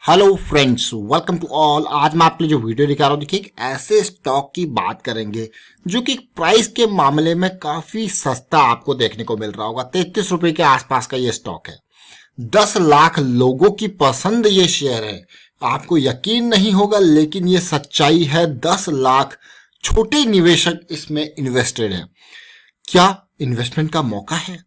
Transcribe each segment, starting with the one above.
Hello friends, welcome to all. आज मैं आपके लिए जो वीडियो दिखा रहा हूँ, देखिए एक ऐसे स्टॉक की बात करेंगे जो कि प्राइस के मामले में काफी सस्ता आपको देखने को मिल रहा होगा। 33 रुपए के आसपास का ये स्टॉक है। 10 लाख लोगों की पसंद ये शेयर है। आपको यकीन नहीं होगा, लेकिन ये सच्चाई है। 10 लाख छोटे निवेशक इसमें इन्वेस्टेड है। क्या इन्वेस्टमेंट का मौका है?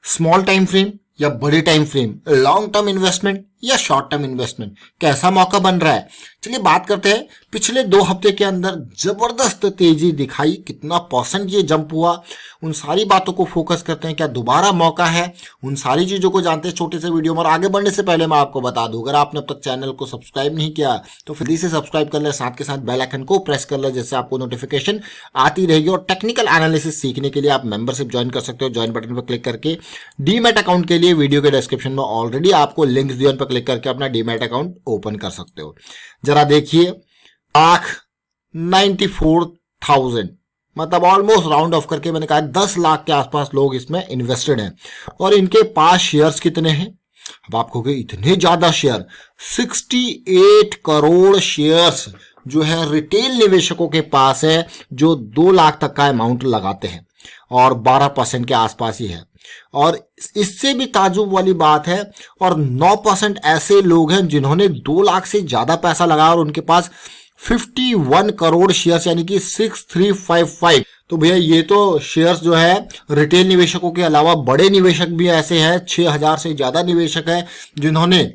स्मॉल टाइम फ्रेम या बड़े time frame, long term investment या शॉर्ट टर्म इन्वेस्टमेंट, कैसा मौका बन रहा है? चलिए बात करते हैं। पिछले 2 हफ्ते के अंदर जबरदस्त तेजी दिखाई, कितना परसेंट ये जंप हुआ, उन सारी बातों को फोकस करते हैं। क्या दोबारा मौका है? उन सारी चीजों को जानते हैं छोटे से वीडियो में। और आगे बढ़ने से पहले मैं आपको बता दूं, अगर आपने अब तक चैनल को सब्सक्राइब नहीं किया तो फिर से सब्सक्राइब कर ले, साथ के साथ बेल आइकन को प्रेस कर ले, जिससे आपको नोटिफिकेशन आती रहेगी। और टेक्निकल एनालिसिस सीखने के लिए आप मेंबरशिप ज्वाइन कर सकते हो। ज्वाइन बटन पर क्लिक करके डीमैट अकाउंट के लिए वीडियो के डिस्क्रिप्शन में ऑलरेडी आपको लिंक्स दिए, उन पर क्लिक करके अपना डीमैट अकाउंट ओपन कर सकते हो। जरा देखिए, 1,94,000, मतलब ऑलमोस्ट राउंड ऑफ करके मैंने कहा 10 लाख के आसपास लोग इसमें इन्वेस्टेड हैं। और इनके पास शेयर्स कितने हैं? अब आप कहोगे इतने ज्यादा शेयर, 68 करोड़ शेयर्स जो है रिटेल निवेशकों के पास है, जो 2 लाख तक का अमाउंट लगाते हैं, और 12% के आसपास ही है। और इससे भी ताजुब वाली बात है, और 9% ऐसे लोग हैं जिन्होंने 2 लाख से ज्यादा पैसा लगाया और उनके पास 51 करोड़ शेयर्स, यानी कि 6355। तो भैया ये तो शेयर्स जो है रिटेल निवेशकों के अलावा बड़े निवेशक भी ऐसे हैं, 6000 से ज्यादा निवेशक हैं जिन्होंने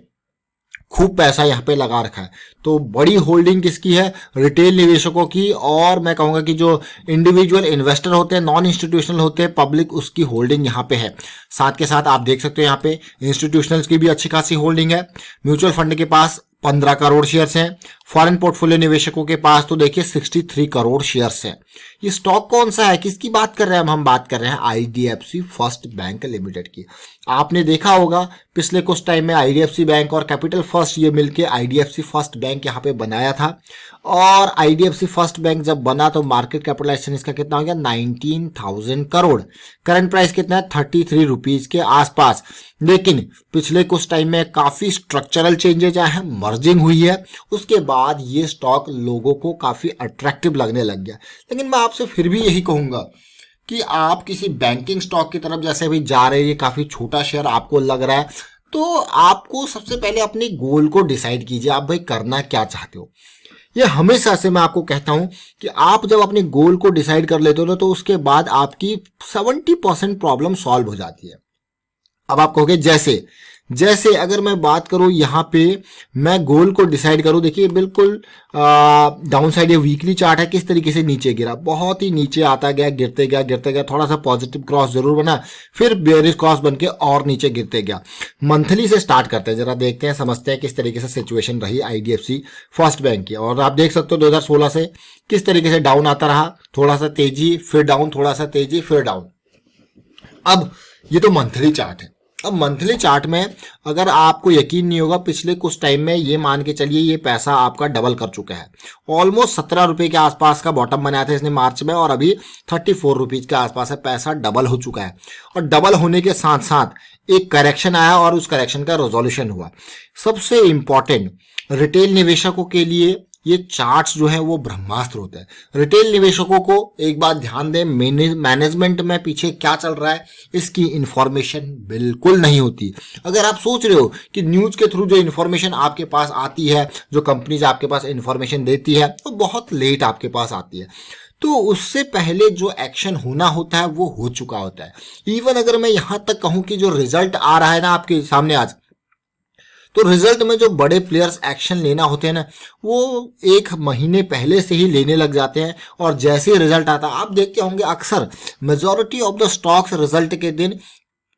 खूब पैसा यहाँ पे लगा रखा है। तो बड़ी होल्डिंग किसकी है? रिटेल निवेशकों की। और मैं कहूंगा कि जो इंडिविजुअल इन्वेस्टर होते हैं, नॉन इंस्टीट्यूशनल होते हैं, पब्लिक, उसकी होल्डिंग यहाँ पे है। साथ के साथ आप देख सकते हो यहाँ पे इंस्टीट्यूशनल्स की भी अच्छी खासी होल्डिंग है। म्यूचुअल फंड के पास 15 करोड़ शेयर्स हैं। फॉरेन पोर्टफोलियो निवेशकों के पास तो देखिए 63 करोड़ शेयर्स हैं। ये स्टॉक कौन सा है, किसकी बात कर रहे हैं हम बात कर रहे हैं आईडीएफसी फर्स्ट बैंक लिमिटेड की। आपने देखा होगा पिछले कुछ टाइम में आईडीएफसी बैंक और कैपिटल फर्स्ट ये मिलके आईडीएफसी फर्स्ट बैंक यहाँ पे बनाया था। और आईडीएफसी फर्स्ट बैंक जब बना तो मार्केट कैपिटलाइजेशन इसका कितना हो गया? 19,000 करोड़। करंट प्राइस कितना है? 33 रुपीज के आसपास। लेकिन पिछले कुछ टाइम में काफी स्ट्रक्चरल चेंजेज आए हैं, मर्जिंग हुई है, उसके बाद ये स्टॉक लोगों को काफी अट्रैक्टिव लगने लग गया। लेकिन मैं आपसे फिर भी यही कहूंगा कि आप किसी बैंकिंग स्टॉक की तरफ जैसे भी जा रहे हैं, ये काफी छोटा शेयर आपको लग रहा है, तो आपको सबसे पहले अपने गोल को डिसाइड कीजिए, आप भाई करना क्या चाहते हो। ये हमेशा से मैं आपको कहता हूं कि आप जब अपने गोल को डिसाइड कर लेते हो ना, तो उसके बाद आपकी 70% प्रॉब्लम सॉल्व हो जाती है। अब आप कहोगे जैसे अगर मैं बात करूं यहाँ पे, मैं गोल को डिसाइड करूं, देखिए बिल्कुल डाउन साइड ये वीकली चार्ट है, किस तरीके से नीचे गिरा, बहुत ही नीचे आता गया, गिरते गया, थोड़ा सा पॉजिटिव क्रॉस जरूर बना, फिर बेयरिश क्रॉस बन के और नीचे गिरते गया। मंथली से स्टार्ट करते हैं, जरा देखते हैं, समझते हैं किस तरीके से सिचुएशन रही आईडीएफसी फर्स्ट बैंक की। और आप देख सकते हो 2016 से किस तरीके से डाउन आता रहा, थोड़ा सा तेजी फिर डाउन, थोड़ा सा तेजी फिर डाउन। अब ये तो मंथली चार्ट है। अब मंथली चार्ट में अगर आपको यकीन नहीं होगा, पिछले कुछ टाइम में ये मान के चलिए ये पैसा आपका डबल कर चुका है। ऑलमोस्ट 17 रुपए के आसपास का बॉटम बनाया था इसने मार्च में, और अभी 34 रुपीज के आसपास है, पैसा डबल हो चुका है। और डबल होने के साथ साथ एक करेक्शन आया और उस करेक्शन का रेजोल्यूशन हुआ। सबसे इंपॉर्टेंट, रिटेल निवेशकों के लिए ये चार्ट्स जो है वो ब्रह्मास्त्र होता है। रिटेल निवेशकों को एक बात ध्यान दें, मैनेजमेंट में पीछे क्या चल रहा है इसकी इंफॉर्मेशन बिल्कुल नहीं होती। अगर आप सोच रहे हो कि न्यूज के थ्रू जो इंफॉर्मेशन आपके पास आती है, जो कंपनीज आपके पास इंफॉर्मेशन देती है, वो बहुत लेट आपके पास आती है। तो उससे पहले जो एक्शन होना होता है वो हो चुका होता है। इवन अगर मैं यहां तक कहूं कि जो रिजल्ट आ रहा है ना आपके सामने आज, तो रिजल्ट में जो बड़े प्लेयर्स एक्शन लेना होते हैं ना, वो 1 महीने पहले से ही लेने लग जाते हैं। और जैसे ही रिजल्ट आता है, आप देखते होंगे अक्सर majority of the stocks result के दिन,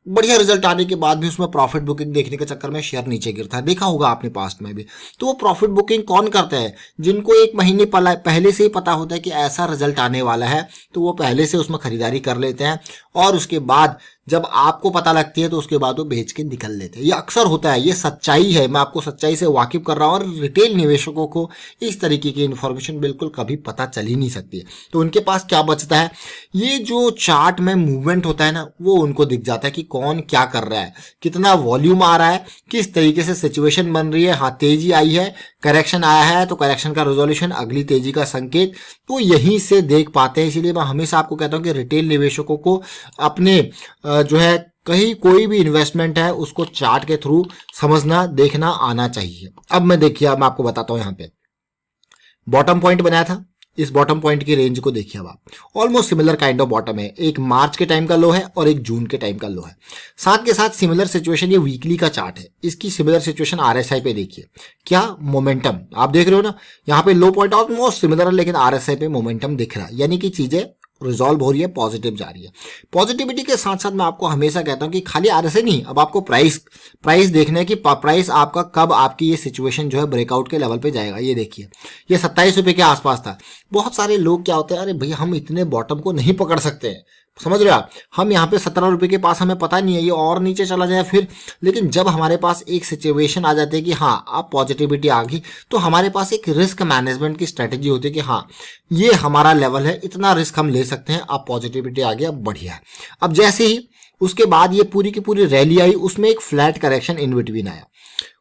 बढ़िया रिजल्ट आने के बाद भी उसमें प्रॉफिट बुकिंग देखने के चक्कर में शेयर नीचे गिरता है, देखा होगा आपने पास्ट में भी। तो वो प्रॉफिट बुकिंग कौन करता है? जिनको 1 महीने पहले से ही पता होता है कि ऐसा रिजल्ट आने वाला है, तो वो पहले से उसमें खरीदारी कर लेते हैं। और उसके बाद जब आपको पता लगती है तो उसके बाद वो बेच के निकल लेते हैं। ये अक्सर होता है, ये सच्चाई है, मैं आपको सच्चाई से वाकिफ कर रहा हूँ। और रिटेल निवेशकों को इस तरीके की इन्फॉर्मेशन बिल्कुल कभी पता चल ही नहीं सकती है। तो उनके पास क्या बचता है, ये जो चार्ट में मूवमेंट होता है ना, वो उनको दिख जाता है कि कौन क्या कर रहा है, कितना वॉल्यूम आ रहा है, किस तरीके से सिचुएशन बन रही है। हाँ, तेजी आई है, करेक्शन आया है, तो करेक्शन का रेजोल्यूशन, अगली तेजी का संकेत, तो यहीं से देख पाते हैं। इसीलिए मैं हमेशा आपको कहता हूं कि रिटेल निवेशकों को अपने जो है कहीं कोई भी इन्वेस्टमेंट है उसको चार्ट के थ्रू समझना, देखना आना चाहिए। अब मैं मैं आपको बताता हूं, यहां पे बॉटम पॉइंट बनाया था, इस बॉटम पॉइंट की रेंज को देखिए। अब आप almost similar kind of bottom है, एक मार्च के टाइम का लो है और एक जून के टाइम का लो है। साथ के साथ सिमिलर सिचुएशन, ये वीकली का चार्ट है, इसकी सिमिलर सिचुएशन आरएसआई पे देखिए। क्या मोमेंटम आप देख रहे हो ना, यहाँ पे लो पॉइंट ऑलमोस्ट सिमिलर है, लेकिन आरएसआई पे मोमेंटम दिख रहा है, यानी कि चीजें रिजॉल्व हो रही है, पॉजिटिव जा रही है। पॉजिटिविटी के साथ साथ मैं आपको हमेशा कहता हूं कि खाली आरएसआई नहीं, अब आपको प्राइस देखना है कि प्राइस आपका कब आपकी ये सिचुएशन जो है ब्रेकआउट के लेवल पे जाएगा। ये देखिए, ये 27 रुपए के आसपास था। बहुत सारे लोग क्या होते हैं, अरे भैया हम इतने बॉटम को नहीं पकड़ सकते हैं, समझ रहे हो आप, हम यहाँ पे 17 रुपए के पास, हमें पता नहीं है ये और नीचे चला जाए फिर। लेकिन जब हमारे पास एक सिचुएशन आ जाती है कि हाँ अब पॉजिटिविटी आ गई, तो हमारे पास एक रिस्क मैनेजमेंट की स्ट्रेटेजी होती है कि हाँ ये हमारा लेवल है, इतना रिस्क हम ले सकते हैं, अब पॉजिटिविटी आ गया, बढ़िया है। अब जैसे ही उसके बाद ये पूरी की पूरी रैली आई, उसमें एक फ्लैट करेक्शन इन बिटवीन आया,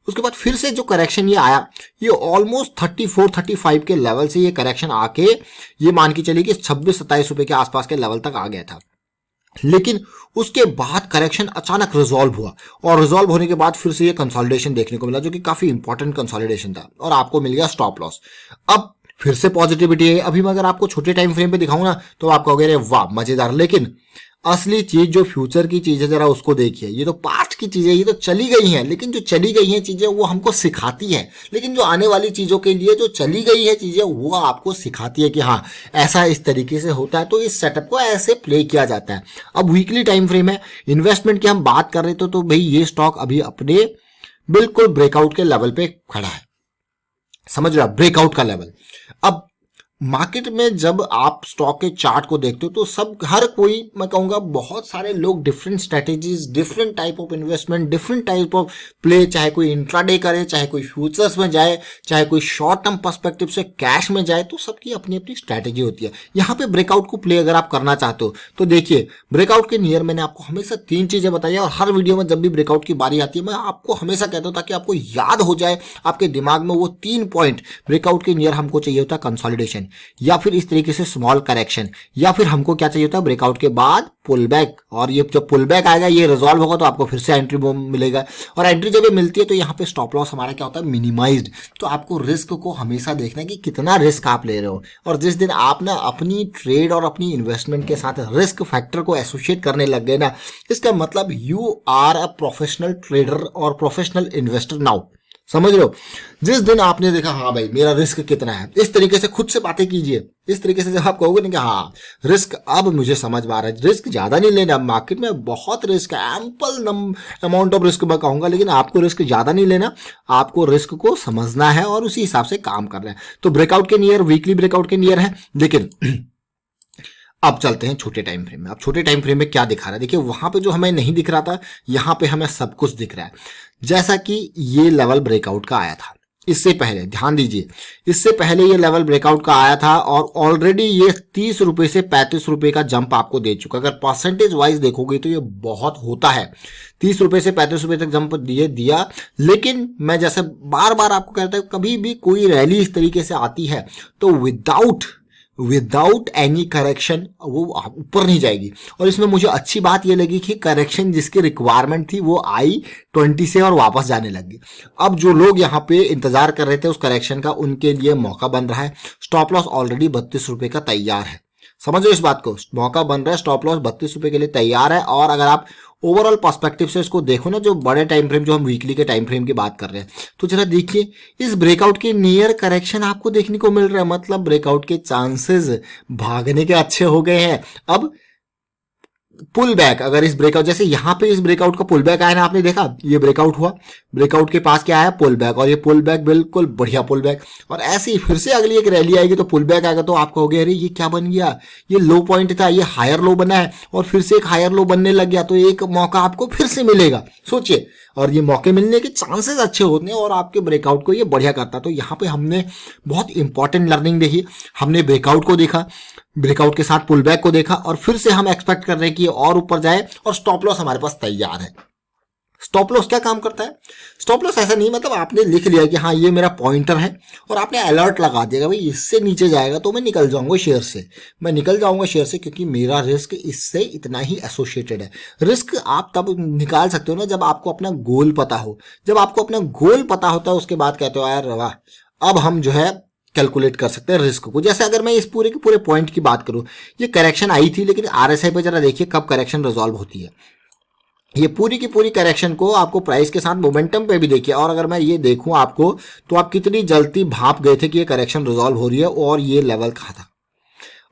उसके बाद फिर से जो करेक्शन ये आया, ये ऑलमोस्ट 34-35 के लेवल से ये करेक्शन आके ये मान के चलिए कि 26-27 रुपए के आसपास के लेवल तक आ गया था। लेकिन उसके बाद करेक्शन अचानक रिजॉल्व हुआ, और रिजॉल्व होने के बाद फिर से ये कंसोलिडेशन देखने को मिला, जो कि काफी इंपॉर्टेंट कंसोलिडेशन था, और आपको मिल गया स्टॉप लॉस। अब फिर से पॉजिटिविटी है। अभी मैं अगर आपको छोटे टाइम फ्रेम पे दिखाऊं ना, तो आप कहोगे अरे वाह मजेदार, लेकिन असली चीज जो फ्यूचर की चीज है जरा उसको देखिए। ये तो पास्ट की चीजें, ये तो चली गई हैं, लेकिन जो चली गई हैं चीजें वो हमको सिखाती है, लेकिन जो आने वाली चीजों के लिए जो चली गई है चीजें वो आपको सिखाती है कि हाँ ऐसा इस तरीके से होता है, तो इस सेटअप को ऐसे प्ले किया जाता है। अब वीकली टाइम फ्रेम है, इन्वेस्टमेंट की हम बात कर रहे थे, तो भाई ये स्टॉक अभी अपने बिल्कुल ब्रेकआउट के लेवल पे खड़ा है, समझ रहे हो, ब्रेकआउट का लेवल। अब मार्केट में जब आप स्टॉक के चार्ट को देखते हो तो हर कोई, मैं कहूंगा बहुत सारे लोग different strategies, different type of investment, different type of play, चाहे कोई इंट्राडे करे, चाहे कोई फ्यूचर्स में जाए, चाहे कोई शॉर्ट टर्म पर्सपेक्टिव से कैश में जाए, तो सबकी अपनी अपनी स्ट्रेटेजी होती है। यहाँ पे ब्रेकआउट को प्ले अगर आप करना चाहते हो तो देखिए, ब्रेकआउट के नियर मैंने आपको हमेशा 3 चीजें बताई है, और हर वीडियो में जब भी ब्रेकआउट की बारी आती है मैं आपको हमेशा कहता हूँ ताकि आपको याद हो जाए, आपके दिमाग में वो 3 पॉइंट। ब्रेकआउट के नियर हमको चाहिए होता है कंसोलिडेशन, या फिर इस तरीके से स्मॉल करेक्शन, या फिर हमको क्या चाहिए होता है ब्रेकआउट के बाद पुल बैक, और ये जब पुल बैक आएगा, ये रिजॉल्व होगा, तो आपको फिर से एंट्री मिलेगा, और एंट्री जब ये मिलती है तो यहाँ पे स्टॉप लॉस हमारा क्या होता है मिनिमाइज्ड। तो आपको रिस्क को हमेशा देखना है कि कितना रिस्क आप ले रहे हो, और जिस दिन आप ना अपनी ट्रेड और अपनी इन्वेस्टमेंट के साथ रिस्क फैक्टर को एसोसिएट करने लग गए ना, इसका मतलब you are a professional trader और प्रोफेशनल इन्वेस्टर नाउ, समझ रहे हो। जिस दिन आपने देखा हाँ भाई मेरा रिस्क कितना है, इस तरीके से खुद से बातें कीजिए। इस तरीके से जब आप कहोगे ना कि हाँ रिस्क अब मुझे समझ में आ रहा है, रिस्क ज्यादा नहीं लेना, मार्केट में बहुत रिस्क है, एम्पल अमाउंट ऑफ रिस्क मैं कहूंगा, लेकिन आपको रिस्क ज्यादा नहीं लेना, आपको रिस्क को समझना है और उसी हिसाब से काम करना है। तो ब्रेकआउट के नियर, वीकली ब्रेकआउट के नियर है। लेकिन अब चलते हैं छोटे टाइम फ्रेम में। अब छोटे टाइम फ्रेम में क्या दिखा रहा है, देखिए वहां पे जो हमें नहीं दिख रहा था, यहां पे हमें सब कुछ दिख रहा है। जैसा कि ये लेवल ब्रेकआउट का आया था, इससे पहले ध्यान दीजिए, इससे पहले ये लेवल ब्रेकआउट का आया था, और ऑलरेडी ये 30 रुपए से 35 रुपए का जंप आपको दे चुका। अगर परसेंटेज वाइज देखोगे तो ये बहुत होता है, 30 रुपए से 35 रुपए तक जंप दिया। लेकिन मैं जैसे बार बार आपको कहता हूं, कभी भी कोई रैली इस तरीके से आती है तो विदाउट एनी करेक्शन वो ऊपर नहीं जाएगी। और इसमें मुझे अच्छी बात ये लगी कि करेक्शन जिसकी रिक्वायरमेंट थी वो आई 20 से और वापस जाने लगी। अब जो लोग यहाँ पे इंतजार कर रहे थे उस करेक्शन का, उनके लिए मौका बन रहा है। स्टॉप लॉस ऑलरेडी 32 रुपए का तैयार है, समझो इस बात को, मौका बन रहा है, स्टॉप लॉस 32 रुपए के लिए तैयार है। और अगर आप ओवरऑल पर्सपेक्टिव से इसको देखो ना, जो बड़े टाइम फ्रेम, जो हम वीकली के टाइम फ्रेम की बात कर रहे हैं, तो जरा देखिए इस ब्रेकआउट के नियर करेक्शन आपको देखने को मिल रहा है, मतलब ब्रेकआउट के चांसेस भागने के अच्छे हो गए हैं। अब पुल बैक, अगर इस ब्रेकआउट, जैसे यहाँ पे इस ब्रेकआउट का पुल बैक आया ना, आपने देखा ये ब्रेकआउट हुआ, ब्रेकआउट के पास क्या आया, पुल बैक, और ये पुल बैक बिल्कुल बढ़िया पुल बैक, और ऐसे ही फिर से अगली एक रैली आएगी तो पुल बैक आएगा, तो आप कहोगे अरे ये क्या बन गया, ये लो पॉइंट था, ये हायर लो बना है और फिर से एक हायर लो बनने लग गया, तो एक मौका आपको फिर से मिलेगा। सोचिए, और ये मौके मिलने के चांसेस अच्छे होते हैं और आपके ब्रेकआउट को ये बढ़िया करता है। तो यहाँ पे हमने बहुत इंपॉर्टेंट लर्निंग देखी, हमने ब्रेकआउट को देखा, ब्रेकआउट के साथ पुल बैक को देखा, और फिर से हम एक्सपेक्ट कर रहे हैं कि ये और ऊपर जाए, और स्टॉप लॉस हमारे पास तैयार है। स्टॉप लॉस क्या काम करता है? स्टॉप लॉस ऐसा नहीं, मतलब आपने लिख लिया कि हाँ ये मेरा पॉइंटर है और आपने अलर्ट लगा दिया भाई इससे नीचे जाएगा तो मैं निकल जाऊंगा शेयर से, मैं निकल जाऊंगा शेयर से, क्योंकि मेरा रिस्क इससे इतना ही एसोसिएटेड है। रिस्क आप तब निकाल सकते हो ना जब आपको अपना गोल पता हो। जब आपको अपना गोल पता होता है उसके बाद कहते हो यार वाह, अब हम जो है कैलकुलेट कर सकते हैं रिस्क को। जैसे अगर मैं इस पूरे के पूरे पॉइंट की बात करूं, ये करेक्शन आई थी, लेकिन आरएसआई पे जरा देखिए कब करेक्शन रिजॉल्व होती है। ये पूरी की पूरी करेक्शन को आपको प्राइस के साथ मोमेंटम पे भी देखिए, और अगर मैं ये देखूं आपको, तो आप कितनी जल्दी भाप गए थे कि ये करेक्शन रिजॉल्व हो रही है, और ये लेवल कहाँ था।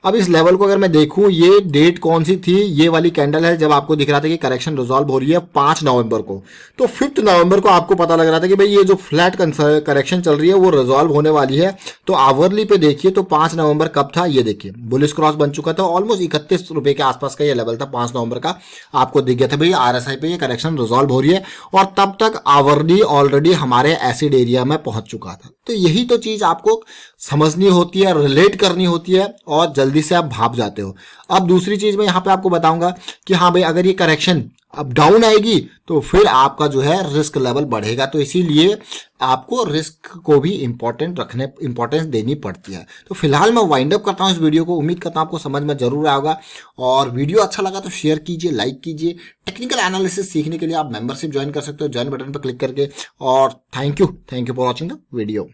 अब इस लेवल को अगर मैं देखूं, ये डेट कौन सी थी, ये वाली कैंडल है जब आपको दिख रहा था कि करेक्शन रिजॉल्व हो रही है 5 नवंबर को। तो 5 नवंबर को आपको पता लग रहा था कि भाई ये जो फ्लैट करेक्शन चल रही है वो रिजॉल्व होने वाली है। तो आवरली पे देखिए तो 5 नवंबर कब था, ये देखिए बुलिश क्रॉस बन चुका था, ऑलमोस्ट 31 रुपए के आसपास का ये लेवल था 5 नवंबर का। आपको दिख गया था भाई आरएसआई पे ये करेक्शन रिजॉल्व हो रही है, और तब तक आवरली ऑलरेडी हमारे एसिड एरिया में पहुंच चुका था। तो यही तो चीज आपको समझनी होती है, रिलेट करनी होती है, और जल्दी से आप भाप जाते हो। अब दूसरी चीज मैं यहाँ पे आपको बताऊंगा कि हाँ भाई अगर ये करेक्शन अब डाउन आएगी तो फिर आपका जो है रिस्क लेवल बढ़ेगा, तो इसीलिए आपको रिस्क को भी इंपॉर्टेंस देनी पड़ती है। तो फिलहाल मैं वाइंड अप करता हूँ इस वीडियो को, उम्मीद करता हूँ आपको समझ में जरूर आया होगा, और वीडियो अच्छा लगा तो शेयर कीजिए, लाइक कीजिए। टेक्निकल एनालिसिस सीखने के लिए आप मेंबरशिप ज्वाइन कर सकते हो, ज्वाइन बटन पर क्लिक करके। और thank you for watching the video.